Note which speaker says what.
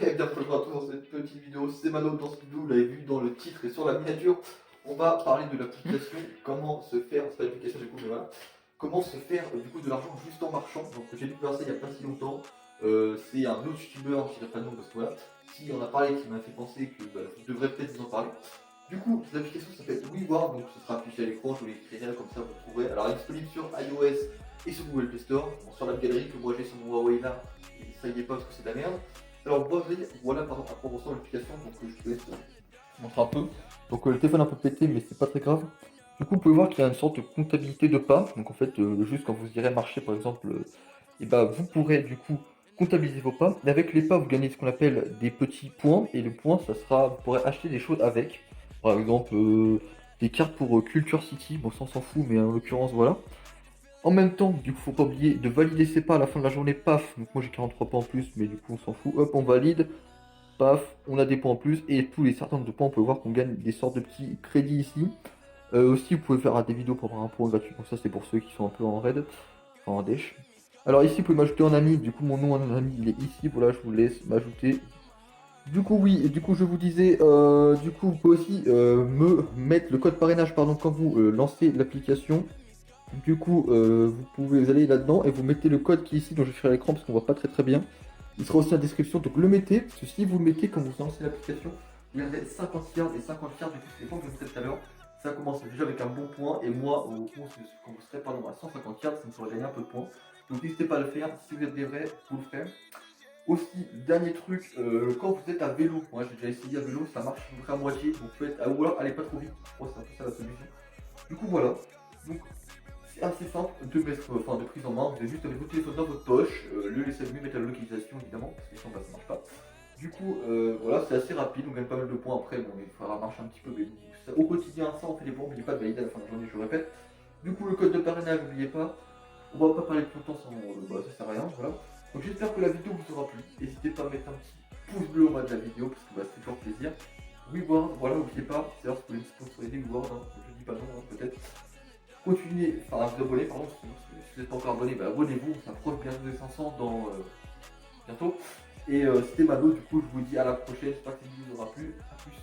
Speaker 1: Eh bien, bonjour à tous dans cette petite vidéo, c'est Mano. Dans cette vidéo, vous l'avez vu dans le titre et sur la miniature, on va parler de l'application, comment se faire, c'est pas l'application du coup, mais voilà, comment se faire du coup de l'argent juste en marchant. Donc j'ai découvert ça il y a pas si longtemps, c'est un autre youtubeur, je dirais pas le nom parce que voilà, qui en a parlé, qui m'a fait penser que bah, je devrais peut-être vous en parler. Du coup, l'application s'appelle WeWard, donc ce sera affiché à l'écran, je vous l'écrirai comme ça vous trouverez. Alors elle est disponible sur iOS et sur Google Play Store. Bon, sur la galerie que moi j'ai sur mon Huawei là, et ça y est pas parce que c'est de la merde. Alors voilà pardon, à quoi ressemble l'application, donc je vous laisse montrer un peu. Donc le téléphone est un peu pété mais c'est pas très grave. Du coup vous pouvez voir qu'il y a une sorte de comptabilité de pas. Donc en fait juste quand vous irez marcher par exemple, et bah, vous pourrez du coup comptabiliser vos pas. Et avec les pas vous gagnez ce qu'on appelle des petits points. Et le point ça sera, vous pourrez acheter des choses avec. Par exemple des cartes pour Culture City, bon ça on s'en fout mais en l'occurrence voilà. En même temps, du coup, faut pas oublier de valider ses pas à la fin de la journée, paf. Donc moi j'ai 43 points en plus, mais du coup on s'en fout. Hop, on valide, paf, on a des points en plus. Et tous les certains de points, on peut voir qu'on gagne des sortes de petits crédits ici. Aussi, vous pouvez faire des vidéos pour avoir un point gratuit. Donc ça, c'est pour ceux qui sont un peu en raid, enfin en dèche. Alors ici, vous pouvez m'ajouter en ami. Du coup, mon nom en ami, il est ici. Voilà, je vous laisse m'ajouter. Du coup, oui, et du coup, je vous disais, du coup, vous pouvez aussi me mettre le code parrainage, pardon, quand vous lancez l'application. Du coup, vous allez là-dedans et vous mettez le code qui est ici, dont je vais faire à l'écran parce qu'on voit pas très très bien. Il sera aussi dans la description, donc le mettez, parce que si vous le mettez quand vous lancez l'application, vous avez 50 cartes et 50 cartes, du coup c'est les points que je vous disais tout à l'heure. Ça commence déjà avec un bon point, et moi, quand vous serez pardon, à 150 cartes, ça me fera gagner un peu de points. Donc n'hésitez pas à le faire, si vous êtes des vrais, vous le ferez. Aussi, dernier truc, quand vous êtes à vélo, moi j'ai déjà essayé à vélo, ça marche à peu près à moitié, donc faites, ou alors allez pas trop vite, je crois que c'est un peu ça la solution. Du coup voilà, donc c'est assez simple de mettre, enfin de prise en main, vous avez juste avec votre téléphone dans votre poche, le laisser allumer, mettre la localisation évidemment, parce que sinon bah, ça marche pas. Du coup voilà, c'est assez rapide, on gagne pas mal de points après, bon il faudra marcher un petit peu, mais au quotidien ça on fait des points, n'oubliez pas de valider à la fin de la journée, je le répète. Du coup le code de parrainage, n'oubliez pas, on va pas parler plus longtemps, bah, ça sert à rien, voilà. Donc j'espère que la vidéo vous aura plu, n'hésitez pas à mettre un petit pouce bleu au bas de la vidéo, parce que bah, c'est toujours plaisir. WeWard, voilà, n'oubliez pas, c'est d'ailleurs si vous voulez me sponsoriser WeWard, hein, je dis pas non, hein, peut-être. Continuez, enfin vous abonner, pardon, si vous n'êtes pas encore abonné, bah, abonnez-vous, on s'approche bientôt des 500 dans bientôt. Et c'était Mado, du coup je vous dis à la prochaine, j'espère que cette vidéo vous aura plu, à plus.